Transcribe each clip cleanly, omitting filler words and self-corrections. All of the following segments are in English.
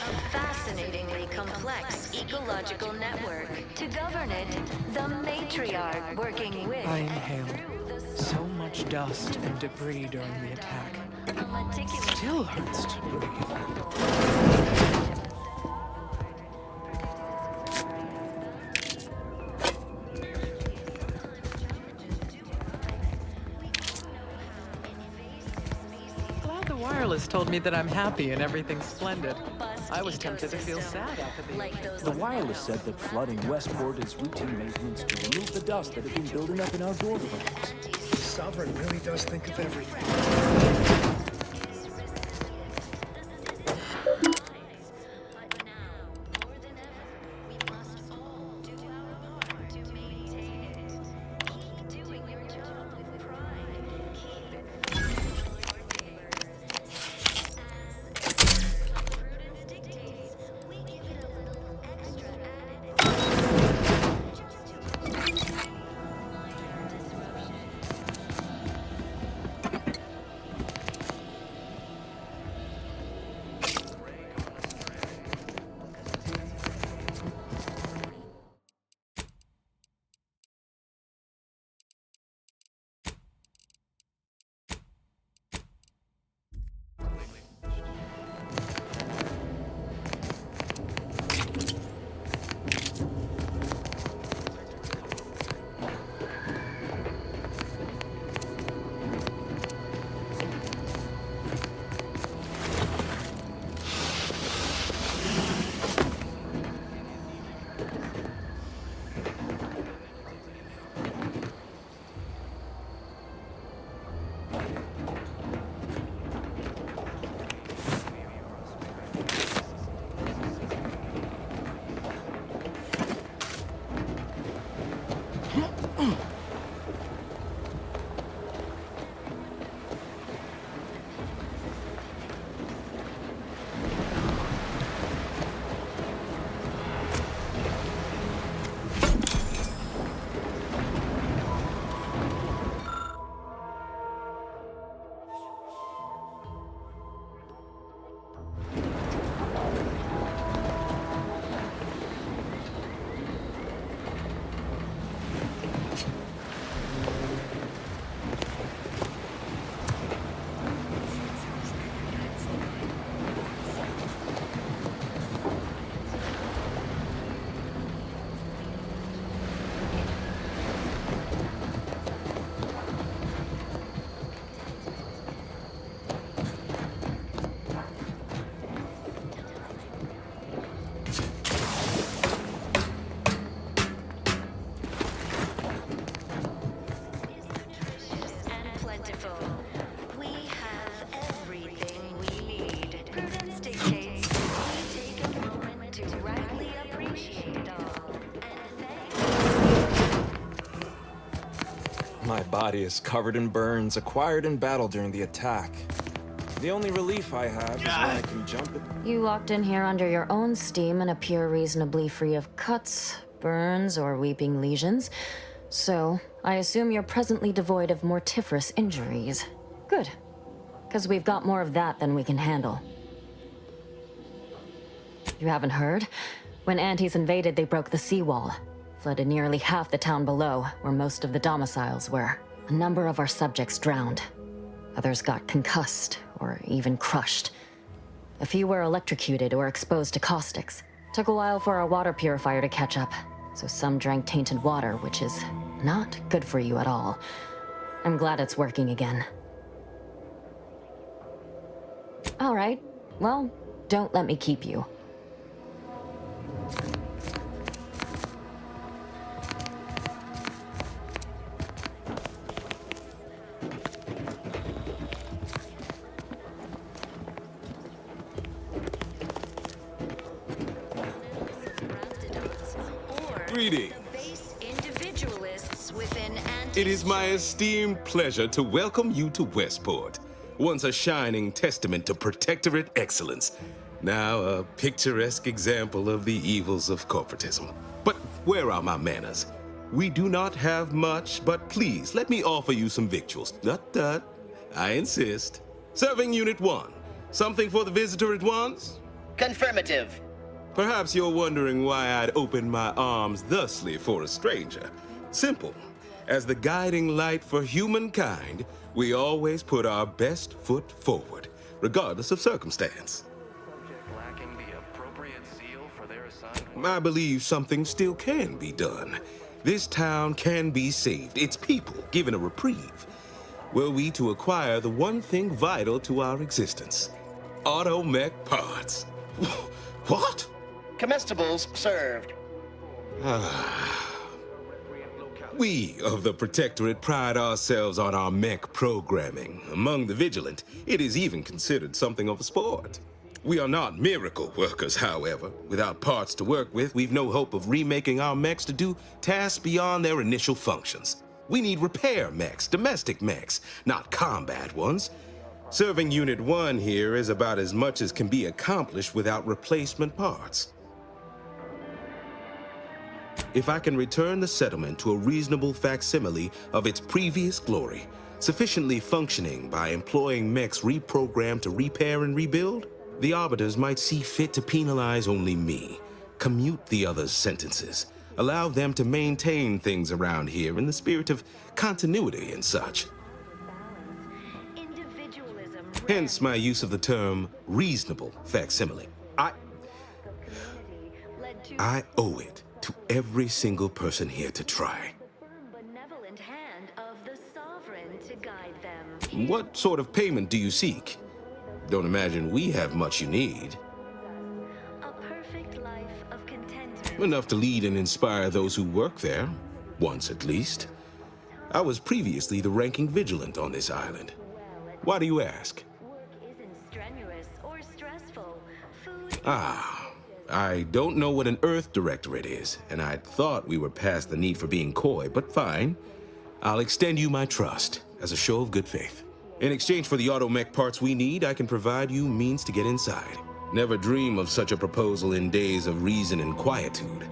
a fascinatingly complex ecological network. To govern it, the matriarch working with I and inhaled through the so much dust and debris during the attack. a meticulous Still hurts to breathe. Glad the wireless told me that I'm happy and everything's splendid. I was tempted to feel sad after The wireless said that flooding Westport is routine maintenance to remove the dust that had been building up in our door frames. The Sovereign really does think of everything. My body is covered in burns acquired in battle during the attack. The only relief I have is when I can jump it. You walked in here under your own steam and appear reasonably free of cuts, burns, or weeping lesions. So, I assume you're presently devoid of mortiferous injuries. Good. Because we've got more of that than we can handle. You haven't heard? When Antes invaded, they broke the seawall. Flooded nearly half the town below, where most of the domiciles were. A number of our subjects drowned. Others got concussed, or even crushed. A few were electrocuted or exposed to caustics. Took a while for our water purifier to catch up, so some drank tainted water, which is not good for you at all. I'm glad it's working again. All right, well, don't let me keep you. Greetings. Individualists within It is my esteemed pleasure to welcome you to Westport, once a shining testament to protectorate excellence, now a picturesque example of the evils of corporatism. But where are my manners? We do not have much, but please let me offer you some victuals. I insist. Serving Unit 1. Something for the visitor at once? Confirmative. Perhaps you're wondering why I'd open my arms thusly for a stranger. Simple. As the guiding light for humankind, we always put our best foot forward, regardless of circumstance. Lacking the appropriate seal for their assigned I believe something still can be done. This town can be saved, its people given a reprieve. Were we to acquire the one thing vital to our existence, automech parts. What? Comestibles served. We of the Protectorate pride ourselves on our mech programming. Among the vigilant, it is even considered something of a sport. We are not miracle workers, however. Without parts to work with, we've no hope of remaking our mechs to do tasks beyond their initial functions. We need repair mechs, domestic mechs, not combat ones. Serving Unit 1 here is about as much as can be accomplished without replacement parts. If I can return the settlement to a reasonable facsimile of its previous glory, sufficiently functioning by employing mechs reprogrammed to repair and rebuild, the Arbiters might see fit to penalize only me, commute the others' sentences, allow them to maintain things around here in the spirit of continuity and such. Hence my use of the term reasonable facsimile. I owe it to every single person here to try. Benevolent hand of the sovereign to guide them. What sort of payment do you seek? Don't imagine we have much you need. A perfect life of contentment. Enough to lead and inspire those who work there, once at least. I was previously the ranking vigilant on this island. Why do you ask? Work isn't strenuous or stressful. Food. I don't know what an Earth Directorate is, and I thought we were past the need for being coy, but fine. I'll extend you my trust as a show of good faith. In exchange for the automech parts we need, I can provide you means to get inside. Never dream of such a proposal in days of reason and quietude.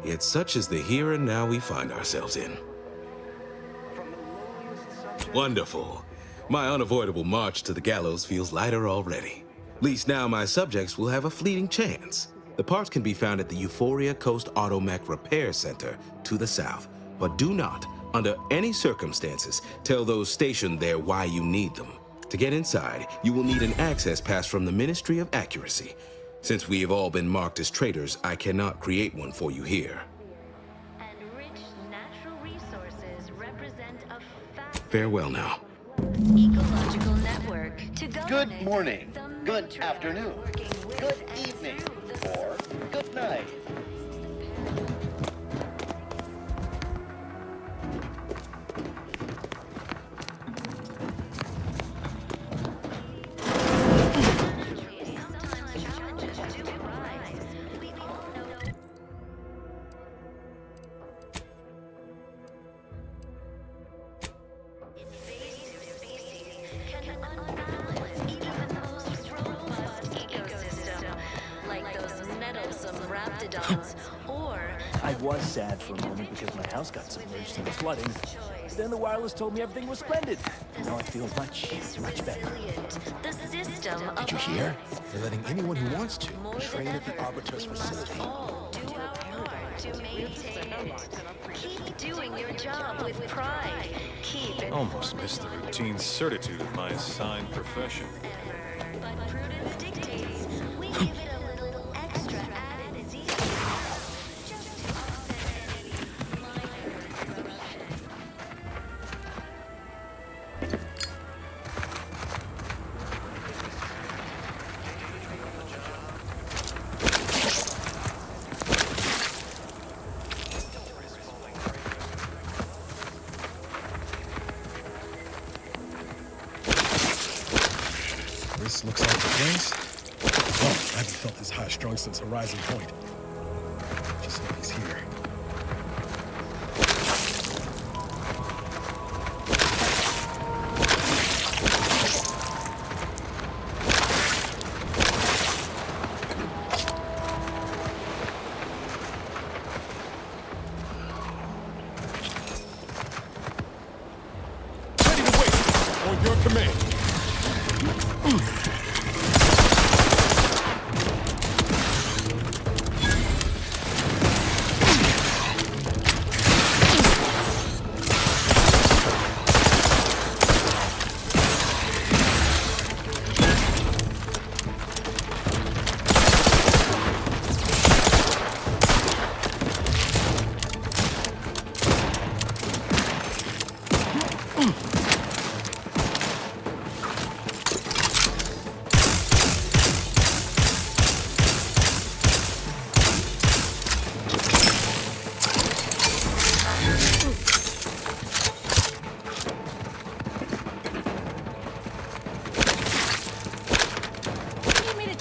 Yet such is the here and now we find ourselves in. Wonderful. My unavoidable march to the gallows feels lighter already. At least now my subjects will have a fleeting chance. The parts can be found at the Euphoria Coast Automech Repair Center to the south, but do not, under any circumstances, tell those stationed there why you need them. To get inside, you will need an access pass from the Ministry of Accuracy. Since we have all been marked as traitors, I cannot create one for you here. And rich natural resources represent a Farewell now. ecological network to govern Good it. morning, The good matriarch afternoon, working with good and evening, through the or good night. Sometimes challenges do arise. We all know. Invasive species can unbalance even the most robust ecosystem, like those meddlesome raptidons, or I was sad for a moment because my house got submerged in the flooding. Then the wireless told me everything was splendid. Now I feel much better. resilient. The system of Did you hear? odds. They're letting anyone who wants to More train than at the ever, Arbiter's we must facility. all do our part to maintain it. Keep doing your job with pride. Keep it Almost missed the routine certitude of my assigned profession. But prudence dictates we give it a little extra added zeal. Just to offset any minor disruption. This looks like the place. Oh, I haven't felt this high-strung since Horizon Point. Just know he's here. Ready to wait! On your command!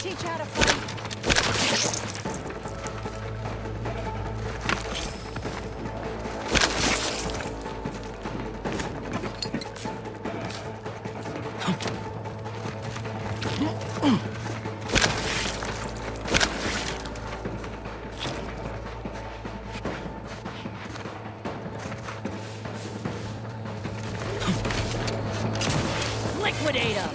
teach you how to fight. Liquidate him!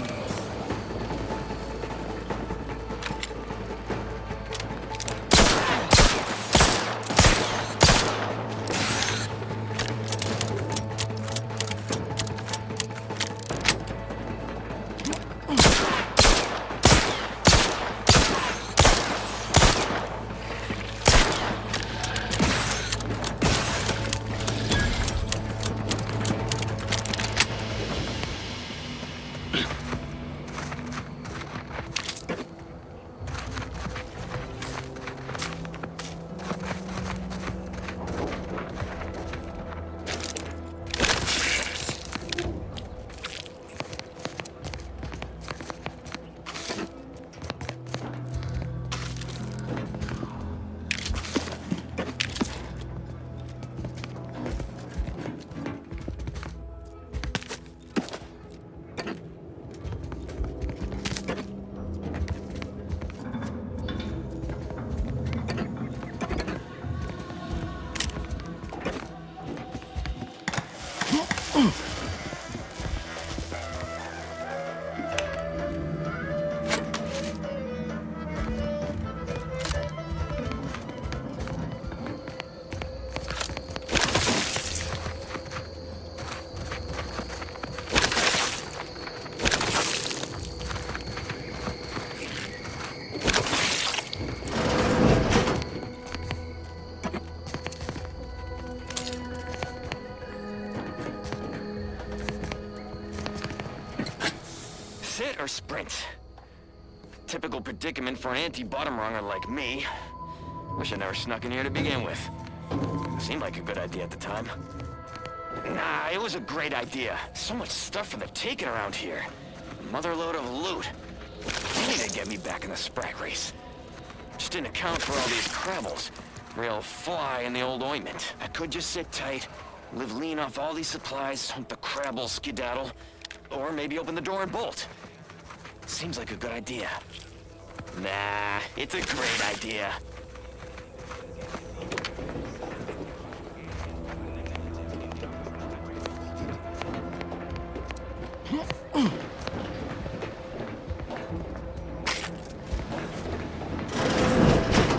Sit or sprint? Typical predicament for an anti-bottom runger like me. Wish I never snuck in here to begin with. Seemed like a good idea at the time. Nah, it was a great idea. So much stuff for the taking around here. Motherload of loot. They need to get me back in the sprite race. Just didn't account for all these crabbles. Real fly in the old ointment. I could just sit tight, live lean off all these supplies, hope the crabbles skedaddle, or maybe open the door and bolt. Seems like a good idea. Nah, it's a great idea.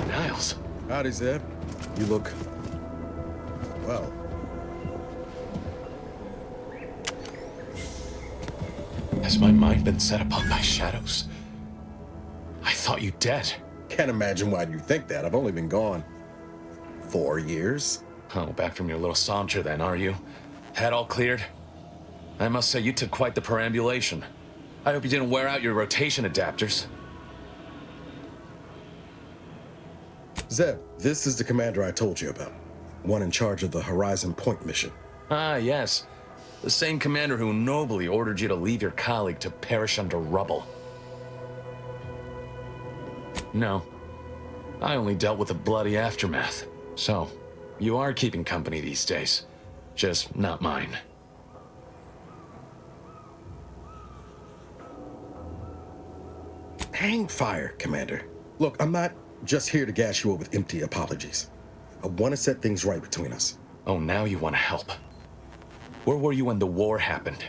Niles. Howdy, Zeb. You look... well. Has my mind been set upon by shadows? I thought you dead. Can't imagine why you think that. I've only been gone 4 years. Oh, back from your little saunter then, are you? Head all cleared? I must say, you took quite the perambulation. I hope you didn't wear out your rotation adapters. Zeb, this is the commander I told you about. One in charge of the Horizon Point mission. Ah, yes. The same commander who nobly ordered you to leave your colleague to perish under rubble. No. I only dealt with the bloody aftermath. So, you are keeping company these days. Just not mine. Hang fire, Commander. Look, I'm not just here to gas you up with empty apologies. I want to set things right between us. Oh, now you want to help. Where were you when the war happened?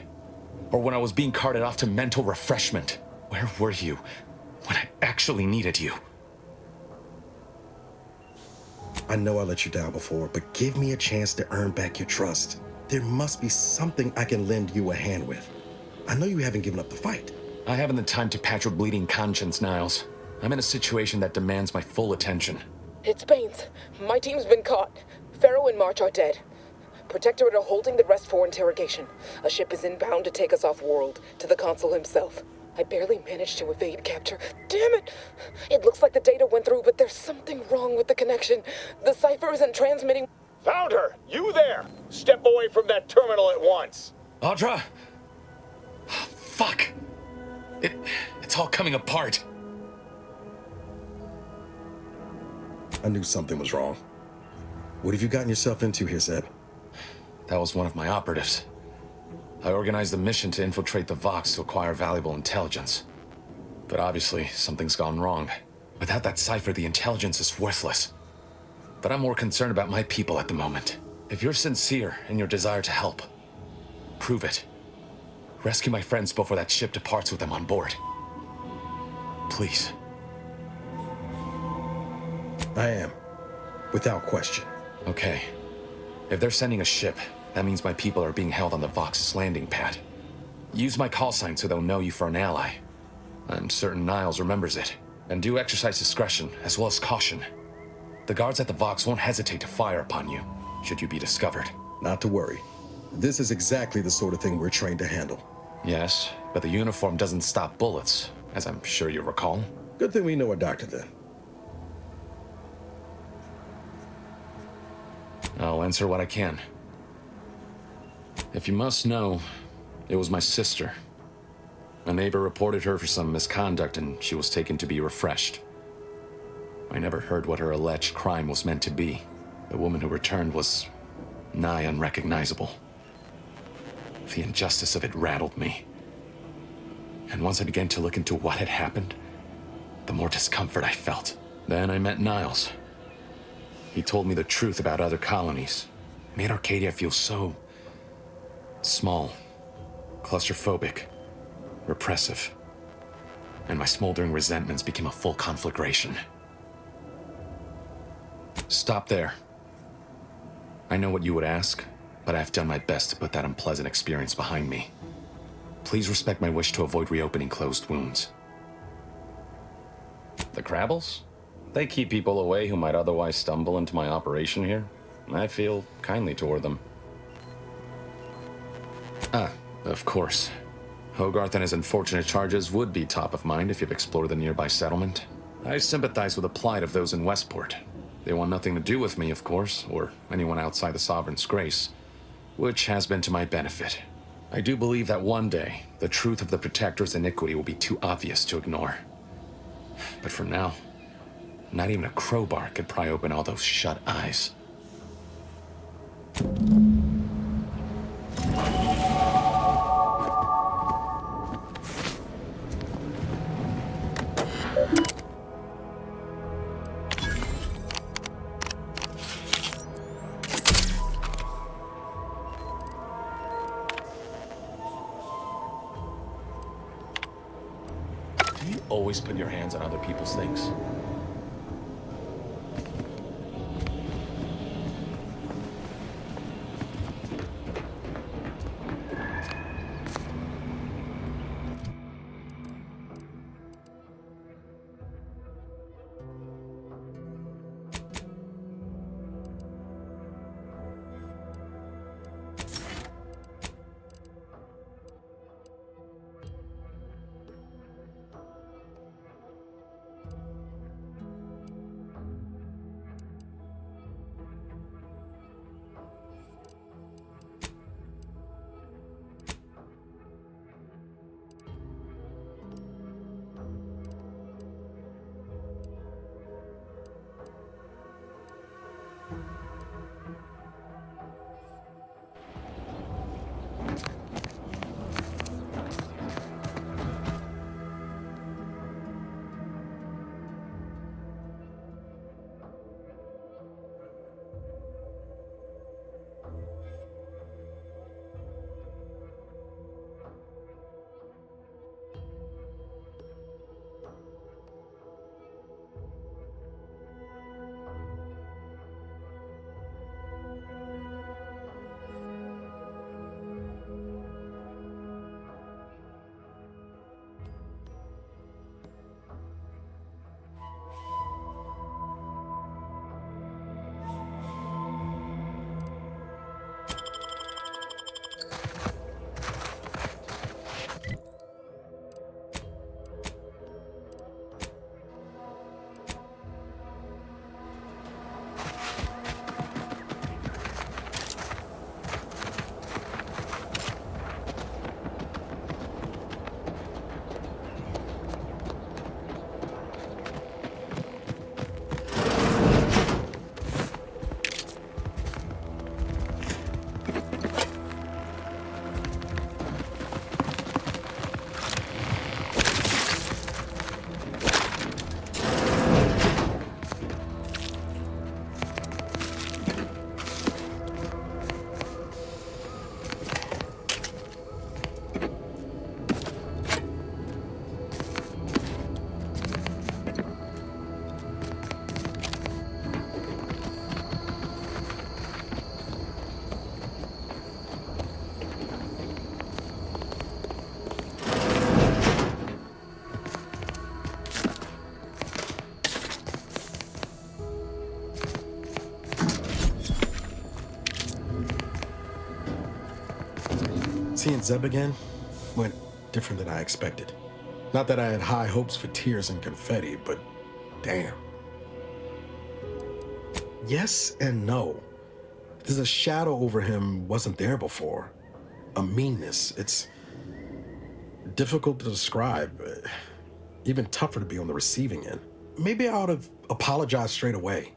Or when I was being carted off to mental refreshment? Where were you when I actually needed you? I know I let you down before, but give me a chance to earn back your trust. There must be something I can lend you a hand with. I know you haven't given up the fight. I haven't the time to patch your bleeding conscience, Niles. I'm in a situation that demands my full attention. It's Baines. My team's been caught. Pharaoh and March are dead. Protectorate are holding the rest for interrogation. A ship is inbound to take us off-world, to the consul himself. I barely managed to evade capture. Damn it! It looks like the data went through, but there's something wrong with the connection. The cipher isn't transmitting. Found her! You there! Step away from that terminal at once! Audra! Fuck! It's all coming apart. I knew something was wrong. What have you gotten yourself into here, Zeb? That was one of my operatives. I organized a mission to infiltrate the Vox to acquire valuable intelligence. But obviously, something's gone wrong. Without that cipher, the intelligence is worthless. But I'm more concerned about my people at the moment. If you're sincere in your desire to help, prove it. Rescue my friends before that ship departs with them on board. Please. I am. Without question. Okay. If they're sending a ship, that means my people are being held on the Vox's landing pad. Use my call sign so they'll know you for an ally. I'm certain Niles remembers it. And do exercise discretion, as well as caution. The guards at the Vox won't hesitate to fire upon you, should you be discovered. Not to worry. This is exactly the sort of thing we're trained to handle. Yes, but the uniform doesn't stop bullets, as I'm sure you recall. Good thing we know a doctor then. I'll answer what I can. If you must know, it was my sister. A neighbor reported her for some misconduct and she was taken to be refreshed. I never heard what her alleged crime was meant to be. The woman who returned was nigh unrecognizable. The injustice of it rattled me. And once I began to look into what had happened, the more discomfort I felt. Then I met Niles. He told me the truth about other colonies. Made Arcadia feel so small, claustrophobic, repressive. And my smoldering resentments became a full conflagration. Stop there. I know what you would ask, but I've done my best to put that unpleasant experience behind me. Please respect my wish to avoid reopening closed wounds. The Crabbles? They keep people away who might otherwise stumble into my operation here. I feel kindly toward them. Ah, of course. Hogarth and his unfortunate charges would be top of mind if you've explored the nearby settlement. I sympathize with the plight of those in Westport. They want nothing to do with me, of course, or anyone outside the Sovereign's grace, which has been to my benefit. I do believe that one day, the truth of the Protector's iniquity will be too obvious to ignore. But for now, not even a crowbar could pry open all those shut eyes. Do you always put your hands on other people's things? Zeb again went different than I expected. Not that I had high hopes for tears and confetti, but damn. Yes and no. There's a shadow over him wasn't there before. A meanness. It's difficult to describe. Even tougher to be on the receiving end. Maybe I ought to apologize straight away.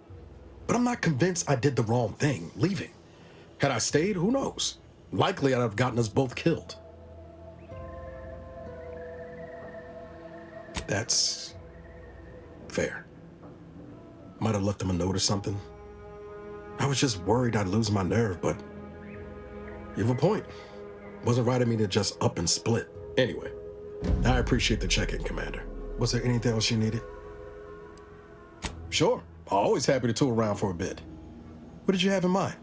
But I'm not convinced I did the wrong thing, leaving. Had I stayed, who knows? Likely I'd have gotten us both killed. That's fair. Might have left him a note or something. I was just worried I'd lose my nerve, but you have a point. Wasn't right of me to just up and split. Anyway, I appreciate the check-in, Commander. Was there anything else you needed? Sure. Always happy to tool around for a bit. What did you have in mind?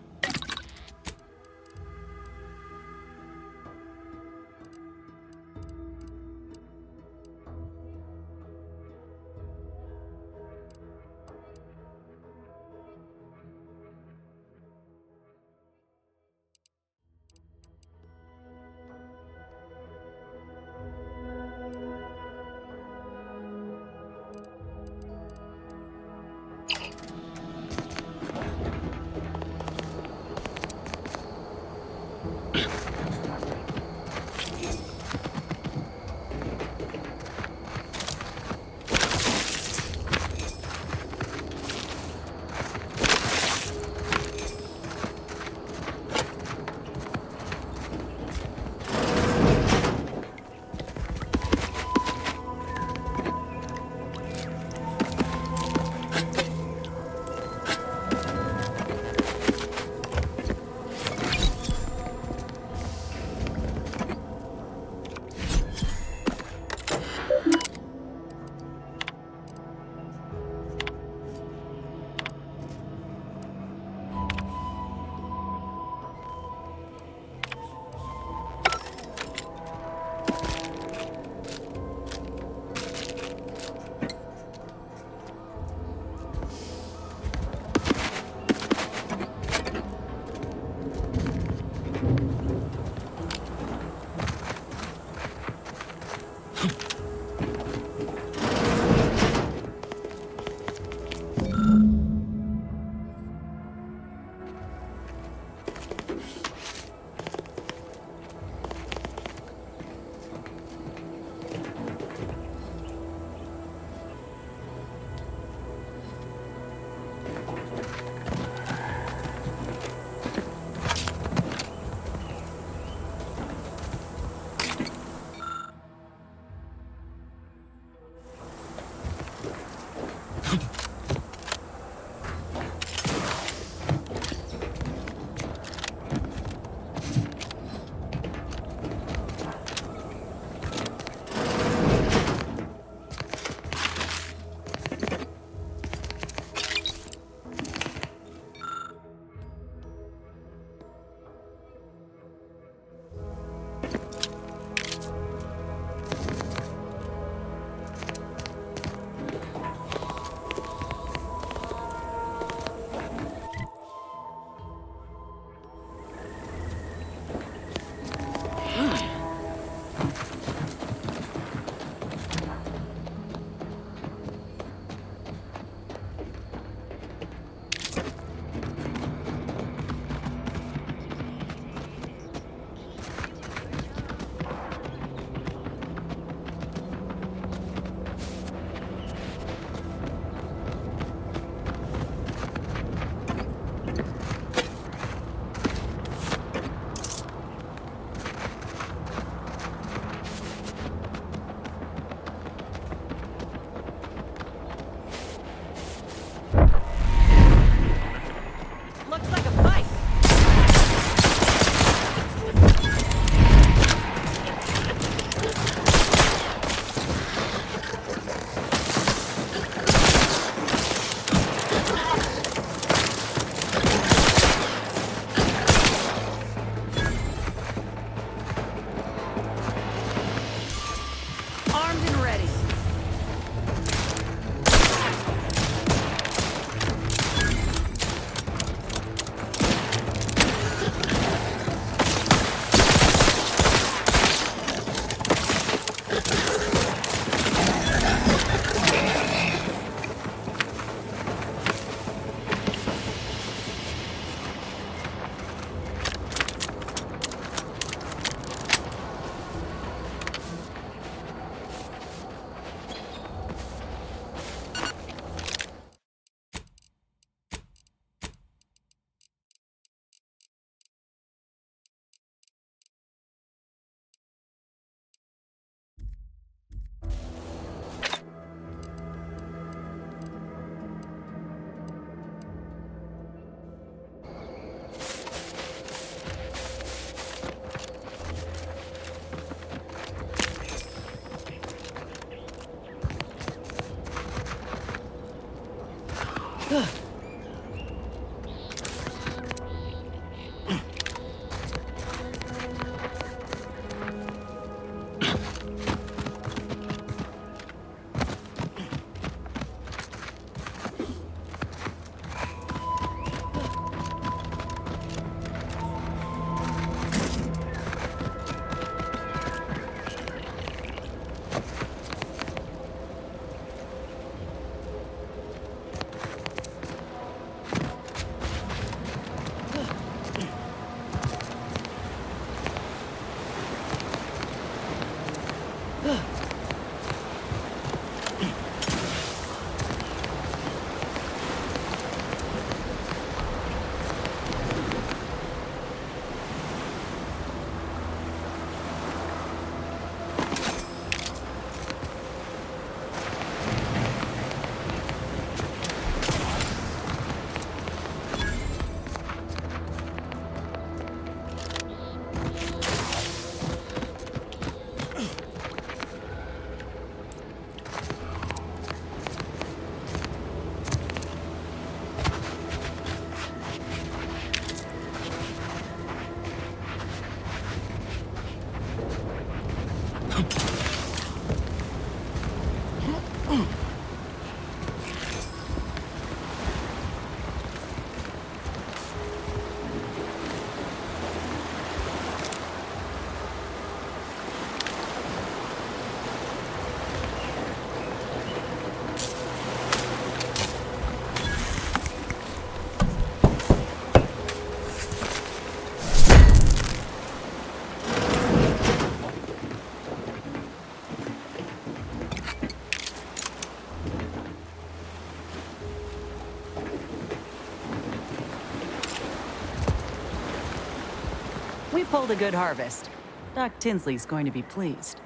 We pulled a good harvest. Doc Tinsley's going to be pleased.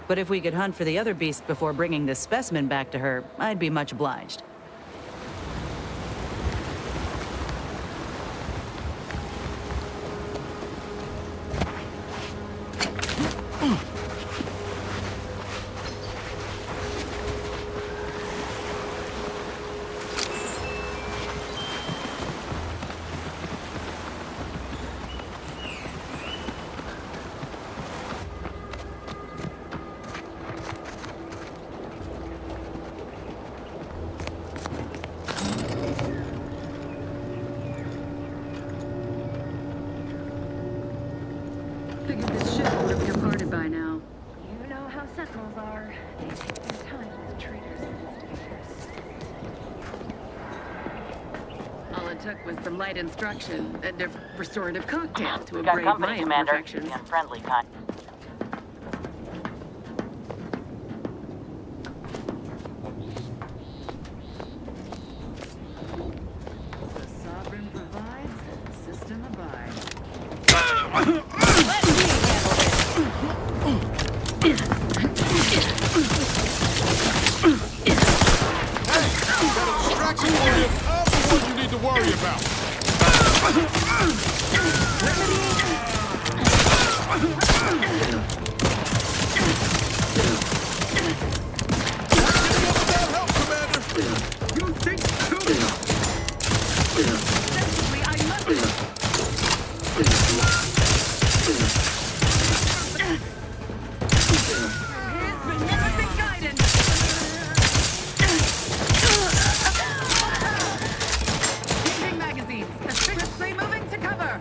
But if we could hunt for the other beast before bringing this specimen back to her, I'd be much obliged. Figured this ship would have departed by now. You know how sentinels are. They take their time with traitors and investigators. All it took was some light instruction and a restorative cocktail to We got abrade company, my Commander, imperfections. and friendly kind. The sovereign provides, the system abides. What you need to worry about? Changing magazines. Swiftly moving to cover.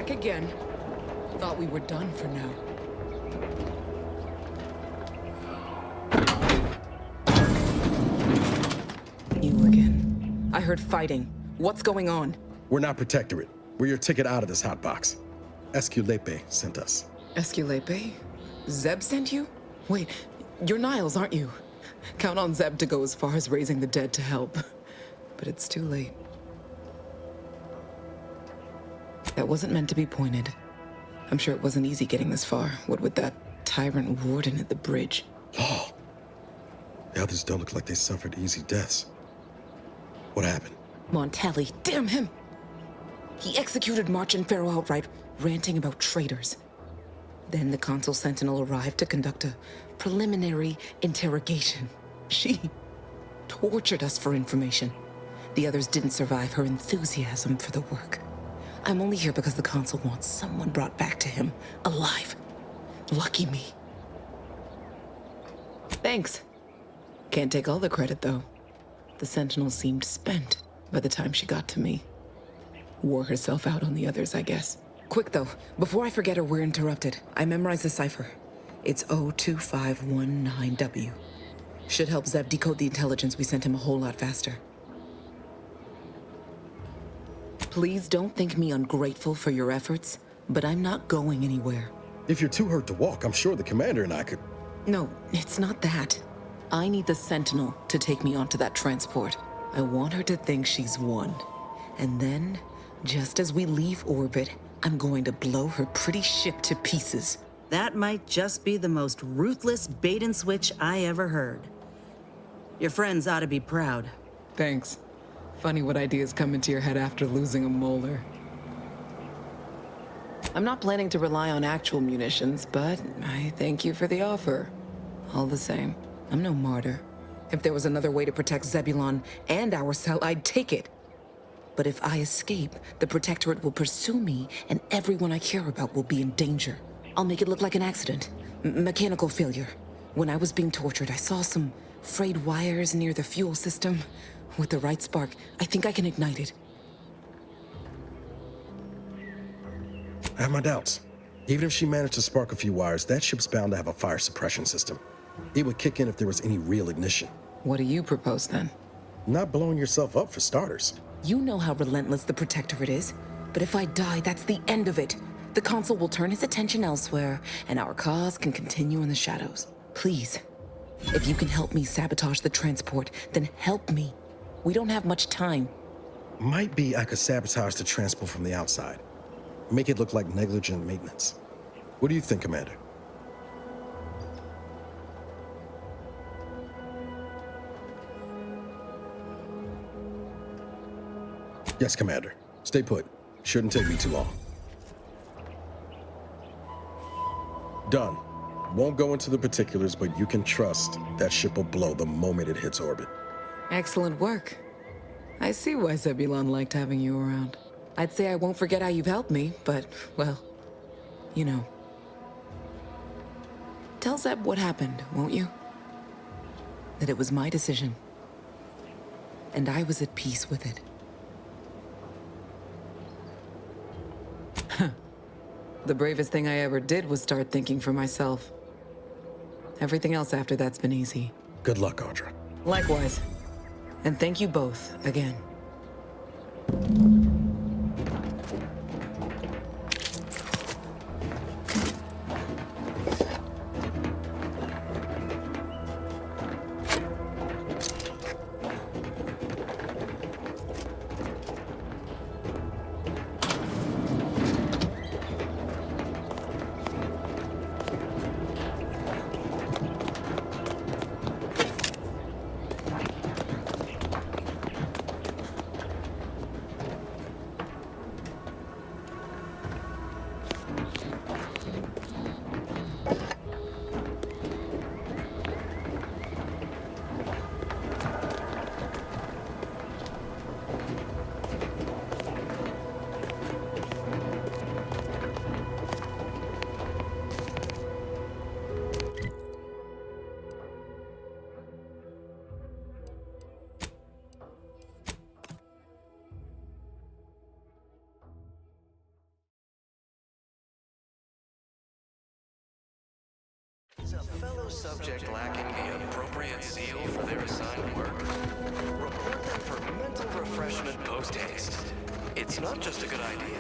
back again. Thought we were done for now. You again. I heard fighting. What's going on? We're not Protectorate. We're your ticket out of this hotbox. Esculepe sent us. Esculepe? Zeb sent you? Wait, you're Niles, aren't you? Count on Zeb to go as far as raising the dead to help. But it's too late. That wasn't meant to be pointed. I'm sure it wasn't easy getting this far, what with that tyrant warden at the bridge. Oh. The others don't look like they suffered easy deaths. What happened? Montelli, damn him! He executed March and Pharaoh outright, ranting about traitors. Then the Consul Sentinel arrived to conduct a preliminary interrogation. She tortured us for information. The others didn't survive her enthusiasm for the work. I'm only here because the Consul wants someone brought back to him, alive. Lucky me. Thanks. Can't take all the credit, though. The Sentinel seemed spent by the time she got to me. Wore herself out on the others, I guess. Quick, though, before I forget or we're interrupted, I memorized the cipher. It's 02519W. Should help Zeb decode the intelligence we sent him a whole lot faster. Please don't think me ungrateful for your efforts, but I'm not going anywhere. If you're too hurt to walk, I'm sure the commander and I could... No, it's not that. I need the Sentinel to take me onto that transport. I want her to think she's won. And then, just as we leave orbit, I'm going to blow her pretty ship to pieces. That might just be the most ruthless bait and switch I ever heard. Your friends ought to be proud. Thanks. Funny what ideas come into your head after losing a molar. I'm not planning to rely on actual munitions, but I thank you for the offer. All the same, I'm no martyr. If there was another way to protect Zebulon and our cell, I'd take it. But if I escape, the Protectorate will pursue me, and everyone I care about will be in danger. I'll make it look like an accident. Mechanical failure. When I was being tortured, I saw some frayed wires near the fuel system. With the right spark, I think I can ignite it. I have my doubts. Even if she managed to spark a few wires, that ship's bound to have a fire suppression system. It would kick in if there was any real ignition. What do you propose, then? Not blowing yourself up, for starters. You know how relentless the Protectorate is. But if I die, that's the end of it. The Consul will turn his attention elsewhere, and our cause can continue in the shadows. Please, if you can help me sabotage the transport, then help me. We don't have much time. Might be I could sabotage the transport from the outside. Make it look like negligent maintenance. What do you think, Commander? Yes, Commander. Stay put. Shouldn't take me too long. Done. Won't go into the particulars, but you can trust that ship will blow the moment it hits orbit. Excellent work. I see why Zebulon liked having you around. I'd say I won't forget how you've helped me, but, well, you know. Tell Zeb what happened, won't you? That it was my decision. And I was at peace with it. The bravest thing I ever did was start thinking for myself. Everything else after that's been easy. Good luck, Audra. Likewise. And thank you both, again. subject lacking the appropriate seal for their assigned work, report them for mental refreshment post-haste. It's not just a good idea.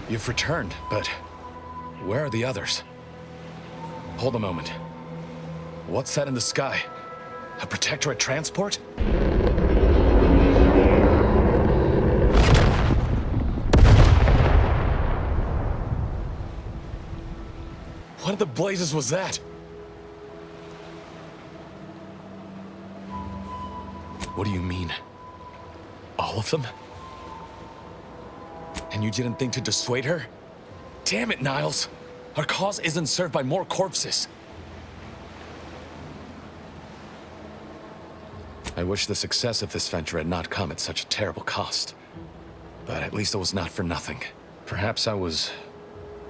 You've returned, but where are the others? Hold a moment. What's that in the sky? A Protectorate transport? What in the blazes was that? What do you mean? All of them? And you didn't think to dissuade her? Damn it, Niles! Our cause isn't served by more corpses. I wish the success of this venture had not come at such a terrible cost. But at least it was not for nothing. Perhaps I was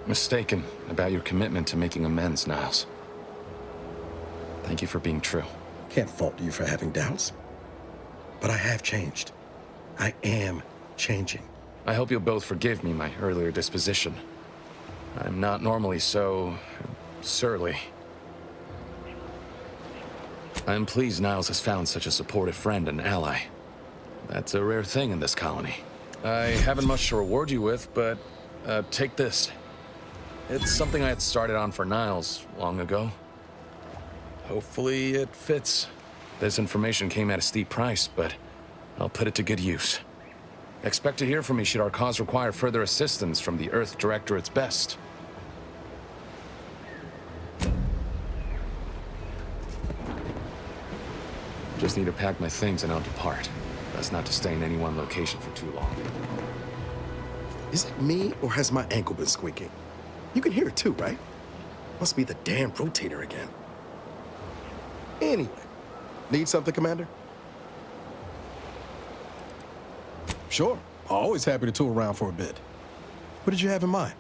mistaken about your commitment to making amends, Niles. Thank you for being true. Can't fault you for having doubts. But I have changed. I am changing. I hope you'll both forgive me my earlier disposition. I'm not normally so surly. I'm pleased Niles has found such a supportive friend and ally. That's a rare thing in this colony. I haven't much to reward you with, but take this. It's something I had started on for Niles long ago. Hopefully it fits. This information came at a steep price, but I'll put it to good use. Expect to hear from me should our cause require further assistance from the Earth Directorate's best. Just need to pack my things and I'll depart. Best not to stay in any one location for too long. Is it me, or has my ankle been squeaking? You can hear it too, right? Must be the damn rotator again. Anyway, need something, Commander? Sure. Always happy to tool around for a bit. What did you have in mind?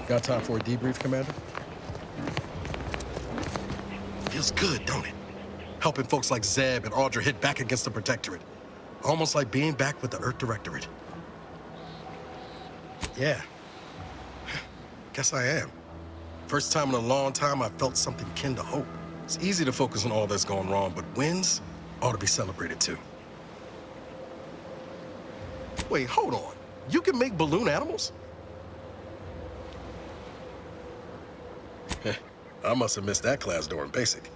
Got time for a debrief, Commander? Feels good, don't it? Helping folks like Zeb and Audra hit back against the Protectorate. Almost like being back with the Earth Directorate. Yeah. Guess I am. First time in a long time I felt something kin to hope. It's easy to focus on all that's going wrong, but wins ought to be celebrated too. Wait, hold on. You can make balloon animals? I must have missed that class during basic.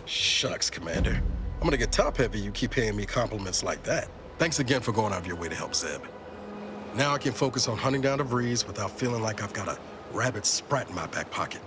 Shucks, Commander. I'm gonna get top-heavy you keep paying me compliments like that. Thanks again for going out of your way to help Zeb. Now I can focus on hunting down the Vrees without feeling like I've got a rabid sprat in my back pocket.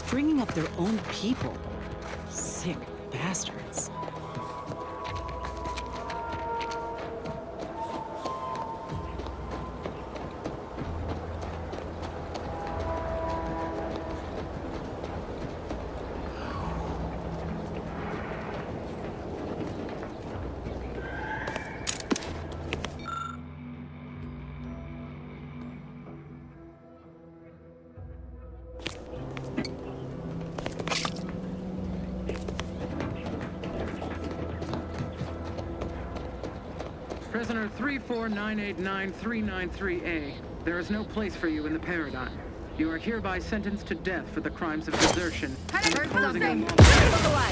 Stringing up their own people. Sick bastards. Prisoner 34989-393A. There is no place for you in the paradigm. You are hereby sentenced to death for the crimes of desertion and opposing the law.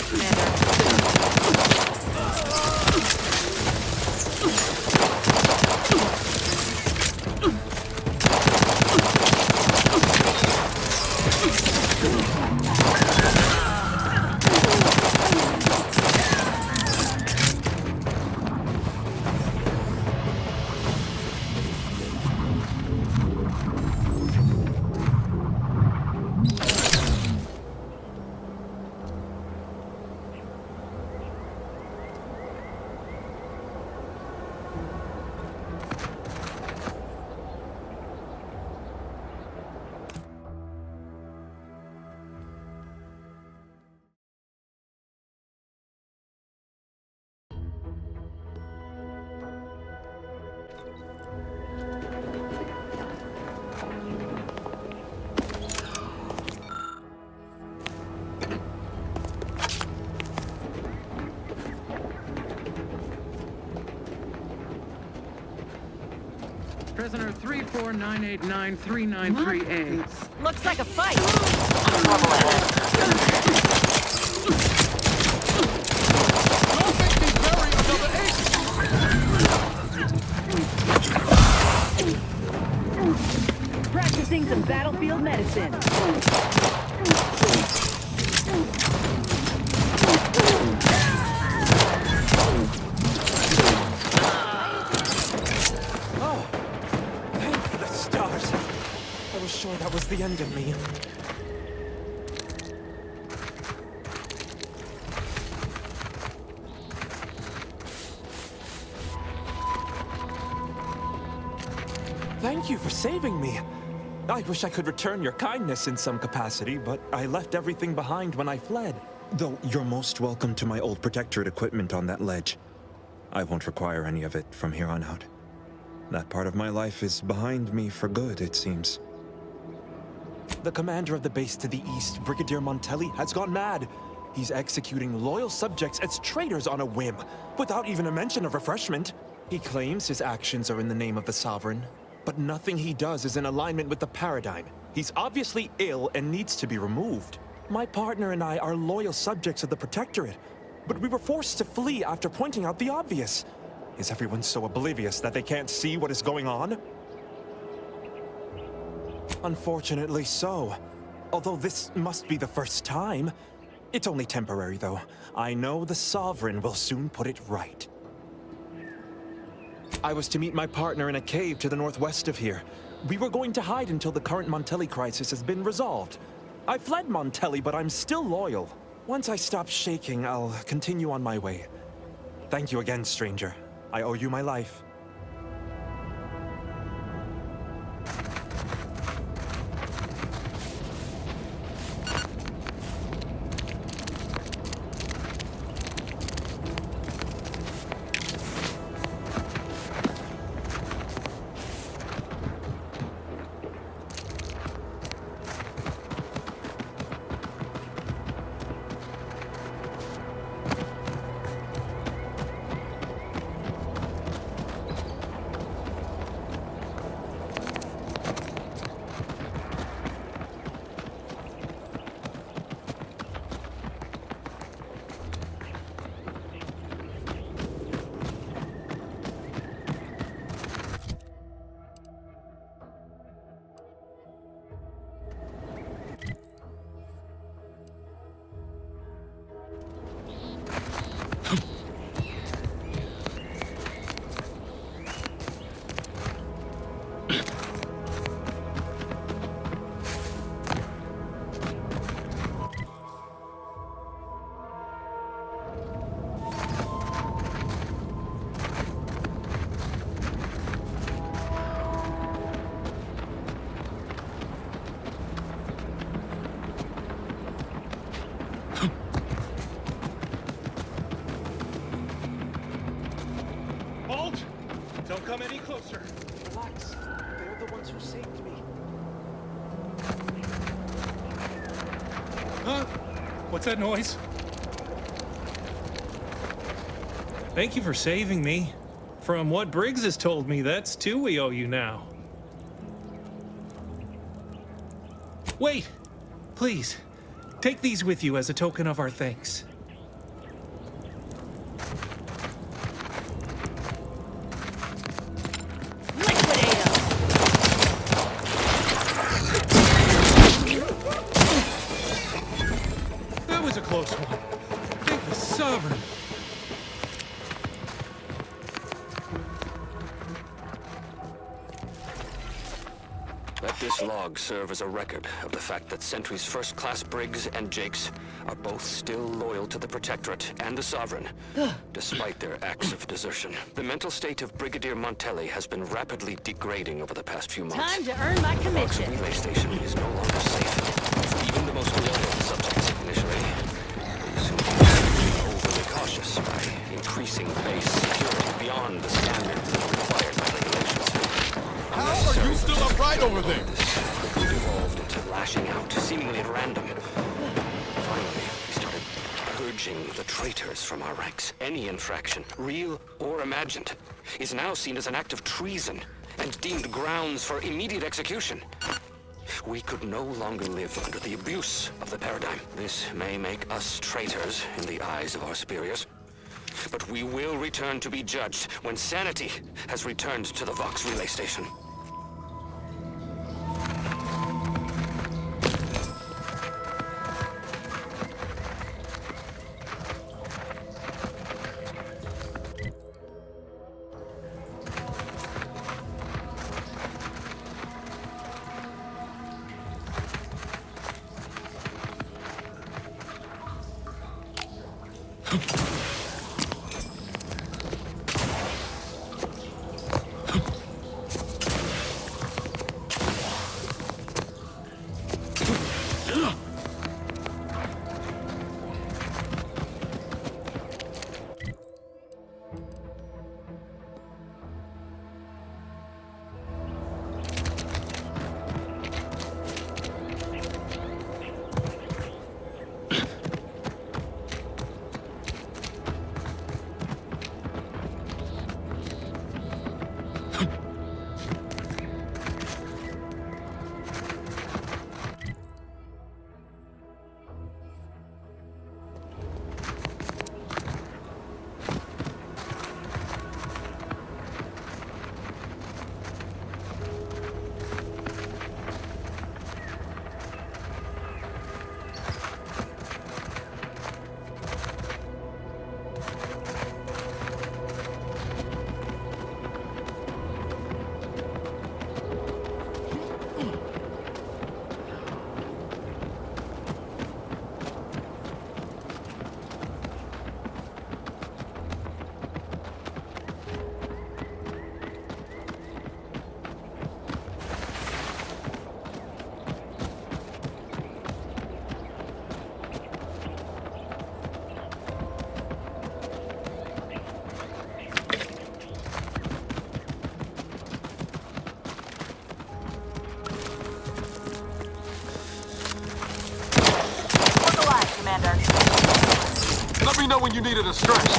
Prisoner 34989-393A. Looks like a fight. Practicing some battlefield medicine. I was sure that was the end of me. Thank you for saving me. I wish I could return your kindness in some capacity, but I left everything behind when I fled. Though you're most welcome to my old Protectorate equipment on that ledge. I won't require any of it from here on out. That part of my life is behind me for good, it seems. The commander of the base to the east, Brigadier Montelli, has gone mad. He's executing loyal subjects as traitors on a whim, without even a mention of refreshment. He claims his actions are in the name of the Sovereign, but nothing he does is in alignment with the paradigm. He's obviously ill and needs to be removed. My partner and I are loyal subjects of the Protectorate, but we were forced to flee after pointing out the obvious. Is everyone so oblivious that they can't see what is going on? Unfortunately so. Although this must be the first time. It's only temporary, though. I know the Sovereign will soon put it right. I was to meet my partner in a cave to the northwest of here. We were going to hide until the current Montelli crisis has been resolved. I fled Montelli, but I'm still loyal. Once I stop shaking, I'll continue on my way. Thank you again, stranger. I owe you my life. Huh? What's that noise? Thank you for saving me. From what Briggs has told me, that's 2 we owe you now. Wait! Please, take these with you as a token of our thanks. That was a close one. Thank the Sovereign. Let this log serve as a record of the fact that Sentry's first-class Briggs and Jakes are both still loyal to the Protectorate and the Sovereign, despite their acts of desertion. The mental state of Brigadier Montelli has been rapidly degrading over the past few months. Time to earn my commission. The relay station is no longer safe for even the most loyal subjects initially. They soon became overly cautious by increasing base security beyond the standards required by regulations. How are you still upright over there? This quickly evolved into lashing out, seemingly at random. Finally, we started purging the traitors from our ranks. Any infraction, real or imagined, is now seen as an act of treason and deemed grounds for immediate execution. We could no longer live under the abuse of the paradigm. This may make us traitors in the eyes of our superiors, but we will return to be judged when sanity has returned to the Vox relay station. Let me know when you needed a stretch.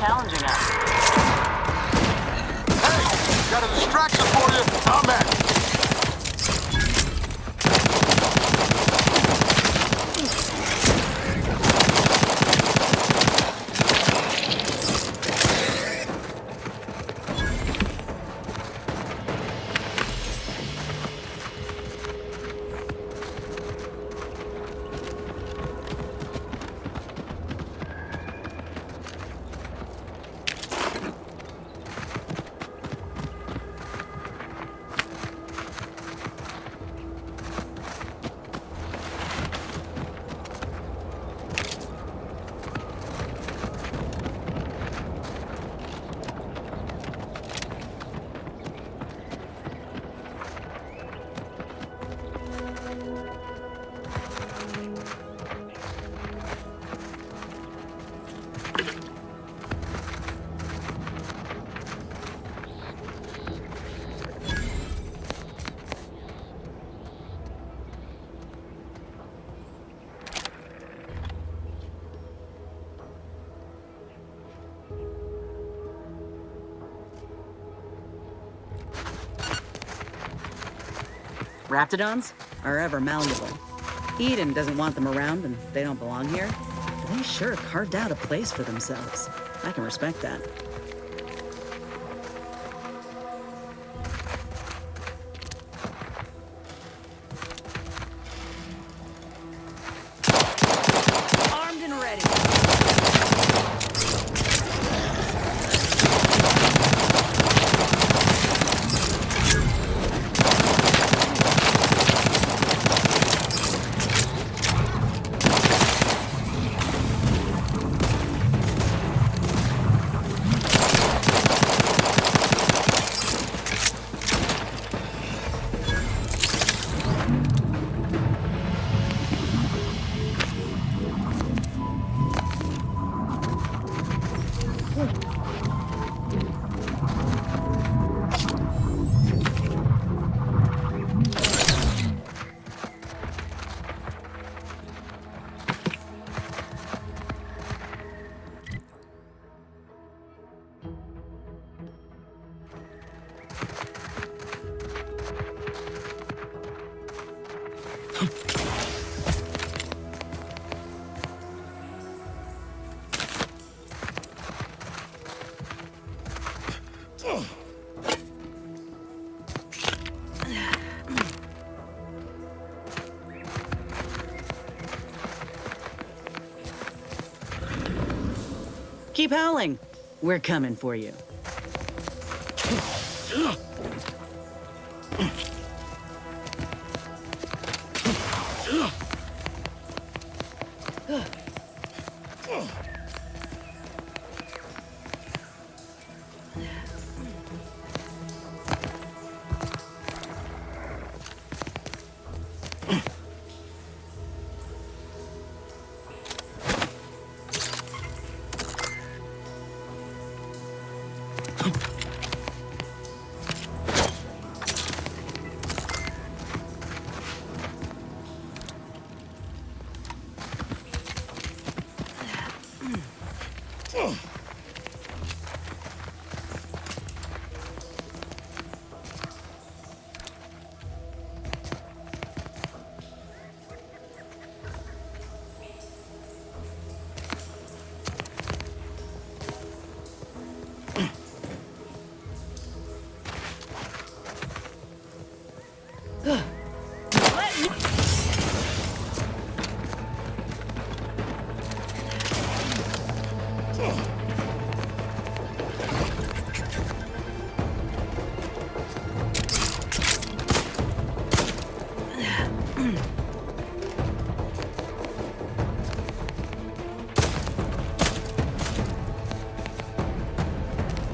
Challenging us. Hey, got a distraction for you. I'm at it. Raptidons are ever malleable. Eden doesn't want them around and they don't belong here. But they sure carved out a place for themselves. I can respect that. Armed and ready. Keep howling. We're coming for you.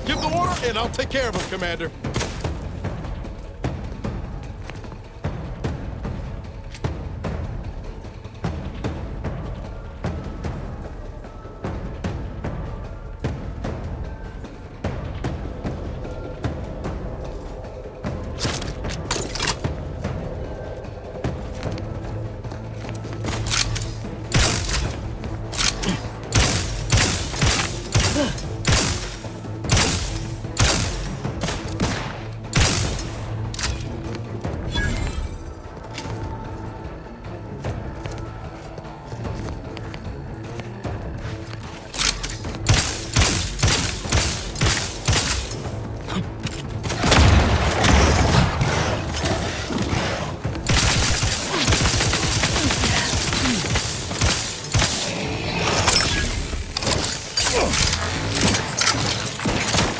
Give the order, and I'll take care of him, Commander.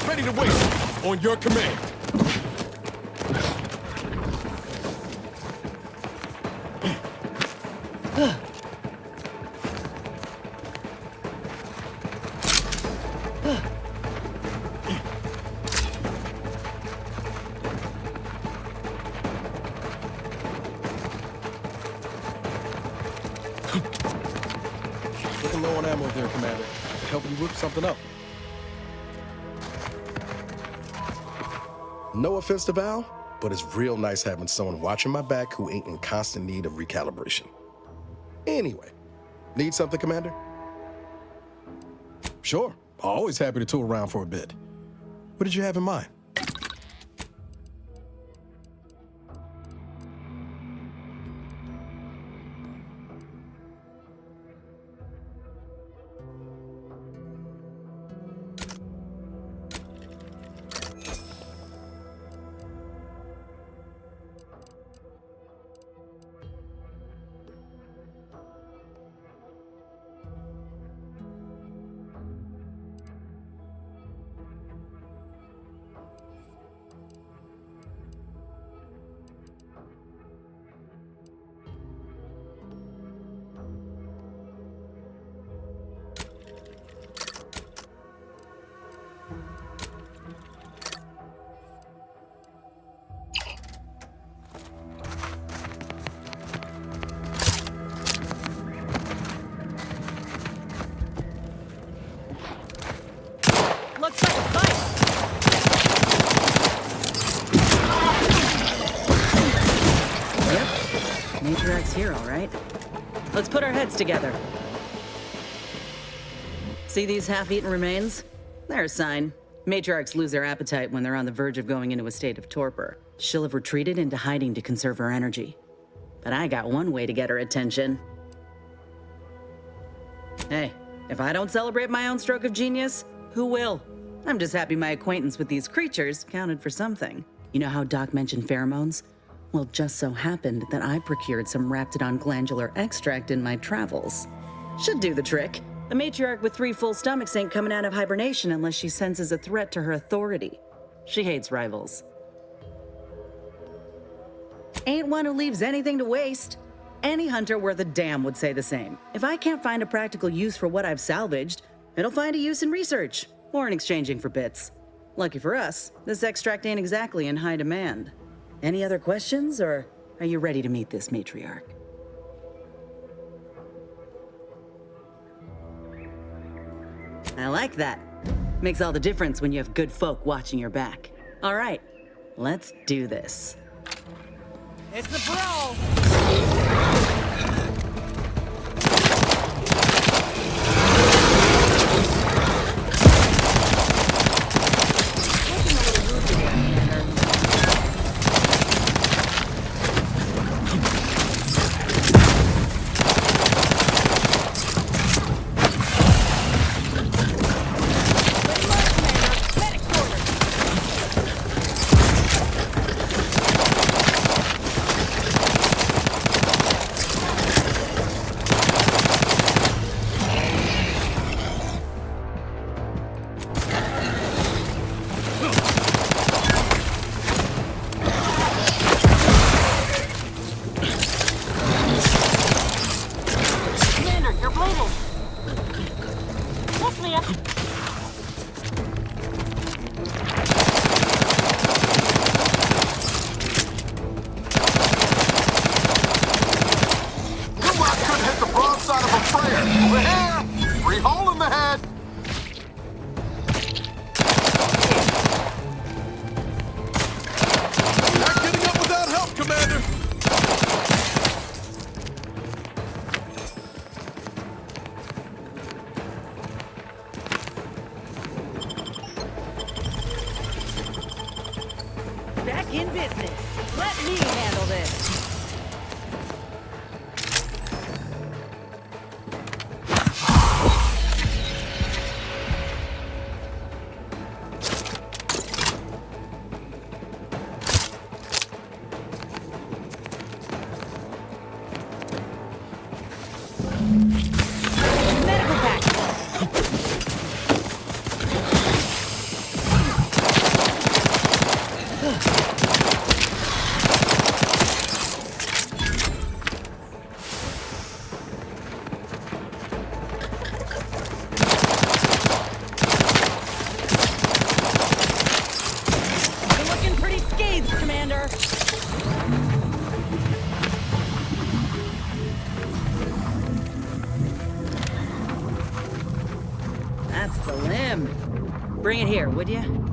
Ready to wait on your command. Looking low on ammo there, Commander. Helping you whip something up. No offense to Val, but it's real nice having someone watching my back who ain't in constant need of recalibration. Anyway, need something, Commander? Sure, always happy to tool around for a bit. What did you have in mind? Let's put our heads together. See these half-eaten remains? They're a sign. Matriarchs lose their appetite when they're on the verge of going into a state of torpor. She'll have retreated into hiding to conserve her energy. But I got one way to get her attention. Hey, if I don't celebrate my own stroke of genius, who will? I'm just happy my acquaintance with these creatures counted for something. You know how Doc mentioned pheromones? Well, just so happened that I procured some Raptidon glandular extract in my travels. Should do the trick. A matriarch with 3 full stomachs ain't coming out of hibernation unless she senses a threat to her authority. She hates rivals. Ain't one who leaves anything to waste. Any hunter worth a damn would say the same. If I can't find a practical use for what I've salvaged, it'll find a use in research, or in exchanging for bits. Lucky for us, this extract ain't exactly in high demand. Any other questions, or are you ready to meet this matriarch? I like that. Makes all the difference when you have good folk watching your back. All right, let's do this. It's a brawl! Back in business. Let me handle this. That's the limb. Bring it here, would you?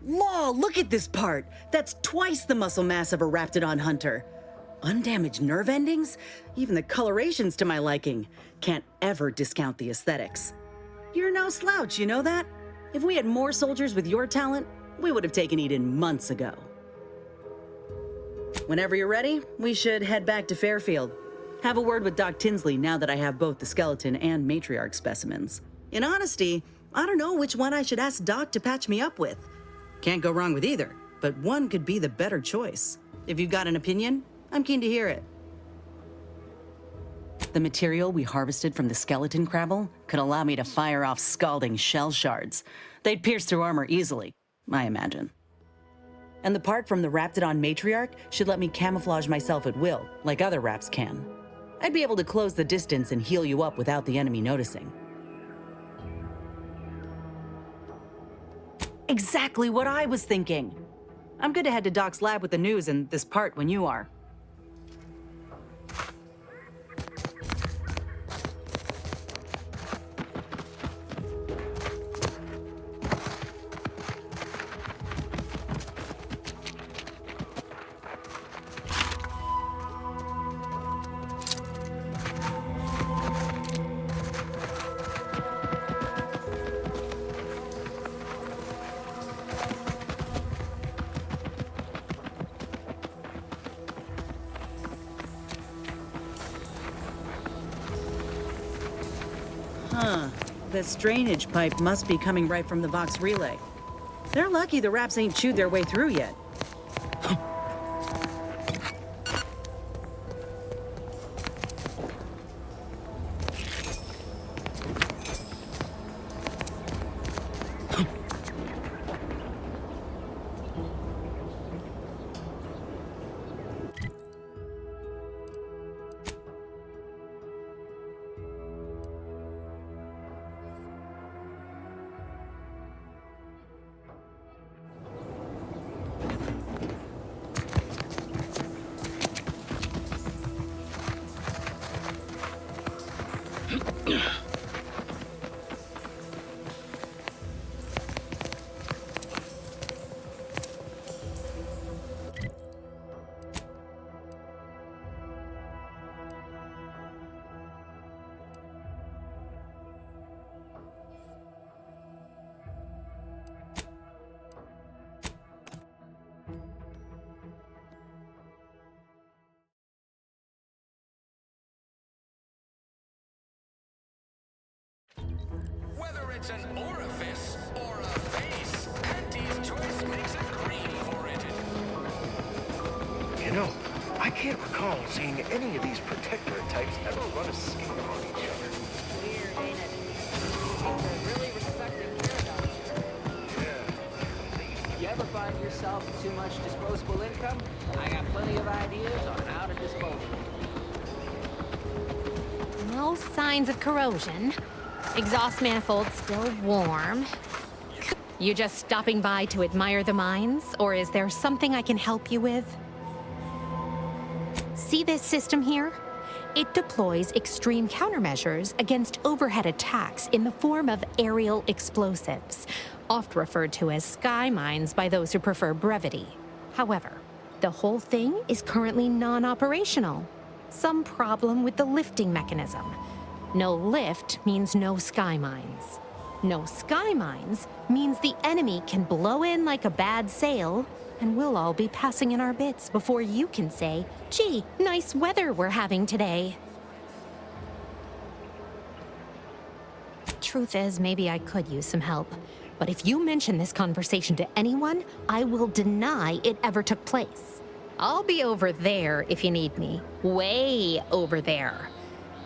Whoa, look at this part. That's twice the muscle mass of a Raptidon hunter. Undamaged nerve endings? Even the coloration's to my liking. Can't ever discount the aesthetics. You're no slouch, you know that? If we had more soldiers with your talent, we would have taken Eden months ago. Whenever you're ready, we should head back to Fairfield. Have a word with Doc Tinsley now that I have both the skeleton and matriarch specimens. In honesty, I don't know which one I should ask Doc to patch me up with. Can't go wrong with either, but one could be the better choice. If you've got an opinion, I'm keen to hear it. The material we harvested from the skeleton crabble could allow me to fire off scalding shell shards. They'd pierce through armor easily, I imagine. And the part from the Raptidon matriarch should let me camouflage myself at will, like other Raps can. I'd be able to close the distance and heal you up without the enemy noticing. Exactly what I was thinking. I'm good to head to Doc's lab with the news and this part when you are. Huh. This drainage pipe must be coming right from the Vox relay. They're lucky the Raps ain't chewed their way through yet. Whether it's an orifice or a face, Auntie's choice makes it green for it. You know, I can't recall seeing any of these protectorate types ever run a scheme on each other. Weird, ain't it? Seems a really respected paradox. Yeah. You ever find yourself with too much disposable income? I got plenty of ideas on how to dispose of it. No signs of corrosion. Exhaust manifold still warm. You just stopping by to admire the mines, or is there something I can help you with? See this system here? It deploys extreme countermeasures against overhead attacks in the form of aerial explosives, oft referred to as sky mines by those who prefer brevity. However, the whole thing is currently non-operational. Some problem with the lifting mechanism. No lift means no sky mines. No sky mines means the enemy can blow in like a bad sail, and we'll all be passing in our bits before you can say, "Gee, nice weather we're having today." Truth is, maybe I could use some help. But if you mention this conversation to anyone, I will deny it ever took place. I'll be over there if you need me. Way over there.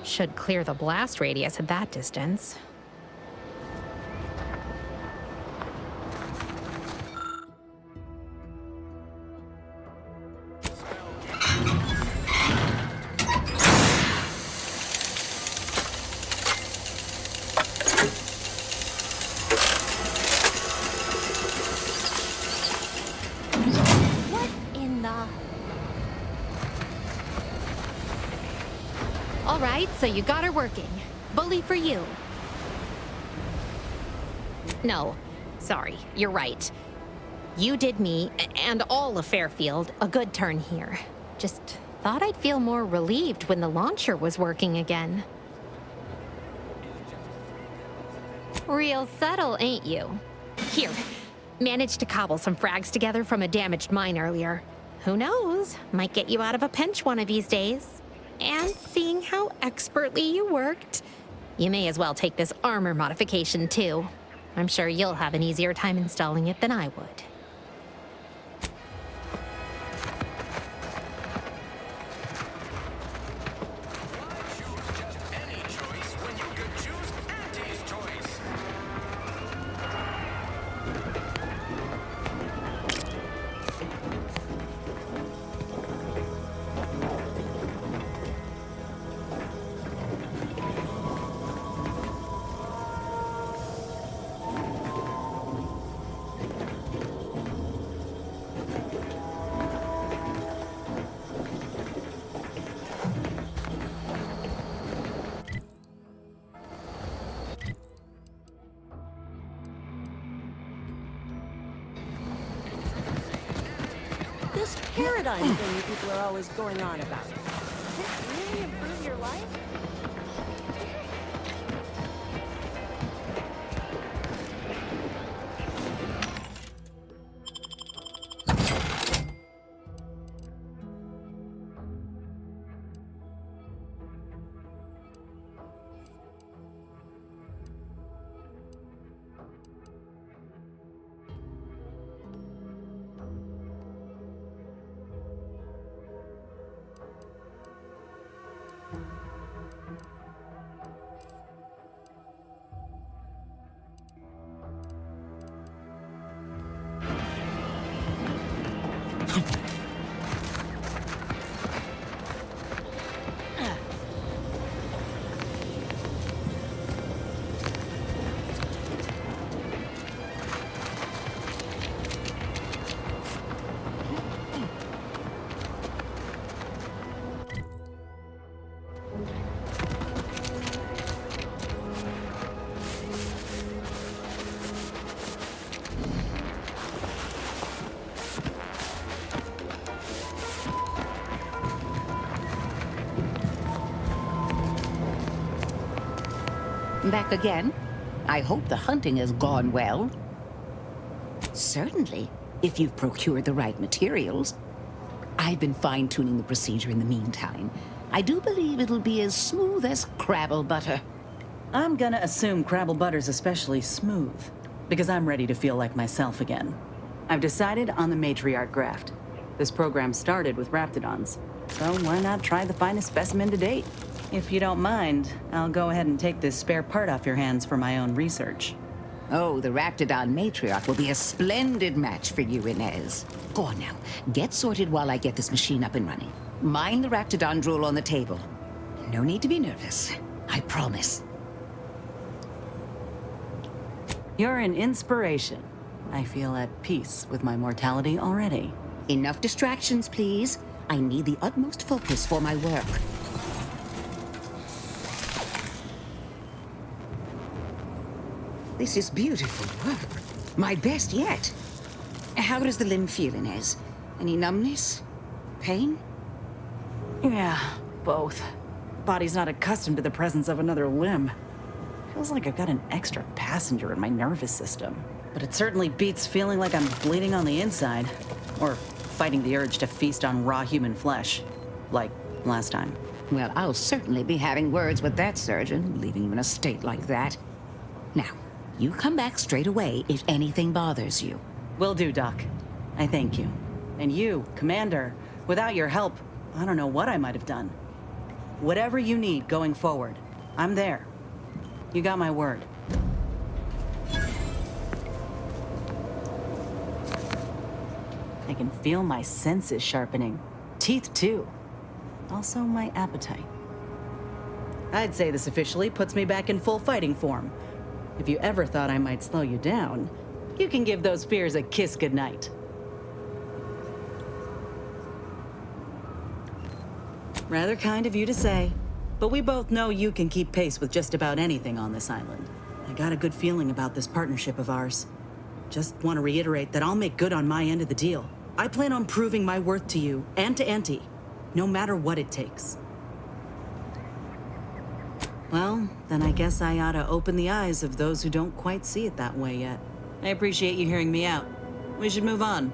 Should clear the blast radius at that distance. What in the... All right, so you got her working. Bully for you. No, sorry, you're right. You did me, and all of Fairfield, a good turn here. Just thought I'd feel more relieved when the launcher was working again. Real subtle, ain't you? Here, managed to cobble some frags together from a damaged mine earlier. Who knows, might get you out of a pinch one of these days. And seeing how expertly you worked, you may as well take this armor modification too. I'm sure you'll have an easier time installing it than I would. This paradigm thing you people are always going on about. Does it really improve your life? Back again? I hope the hunting has gone well. Certainly, if you've procured the right materials. I've been fine-tuning the procedure in the meantime. I do believe it'll be as smooth as Crabble butter. I'm gonna assume Crabble butter's especially smooth, because I'm ready to feel like myself again. I've decided on the matriarch graft. This program started with Raptidons, so why not try the finest specimen to date? If you don't mind, I'll go ahead and take this spare part off your hands for my own research. Oh, the Raptidon matriarch will be a splendid match for you, Inez. Go on now. Get sorted while I get this machine up and running. Mind the Raptidon drool on the table. No need to be nervous. I promise. You're an inspiration. I feel at peace with my mortality already. Enough distractions, please. I need the utmost focus for my work. This is beautiful work. My best yet. How does the limb feel, Inez? Any numbness? Pain? Yeah, both. Body's not accustomed to the presence of another limb. Feels like I've got an extra passenger in my nervous system. But it certainly beats feeling like I'm bleeding on the inside. Or fighting the urge to feast on raw human flesh. Like last time. Well, I'll certainly be having words with that surgeon, leaving you in a state like that. Now, you come back straight away if anything bothers you. Will do, Doc. I thank you. And you, Commander, without your help, I don't know what I might have done. Whatever you need going forward, I'm there. You got my word. I can feel my senses sharpening. Teeth, too. Also, my appetite. I'd say this officially puts me back in full fighting form. If you ever thought I might slow you down, you can give those fears a kiss goodnight. Rather kind of you to say, but we both know you can keep pace with just about anything on this island. I got a good feeling about this partnership of ours. Just want to reiterate that I'll make good on my end of the deal. I plan on proving my worth to you and to Auntie, no matter what it takes. Well, then I guess I ought to open the eyes of those who don't quite see it that way yet. I appreciate you hearing me out. We should move on.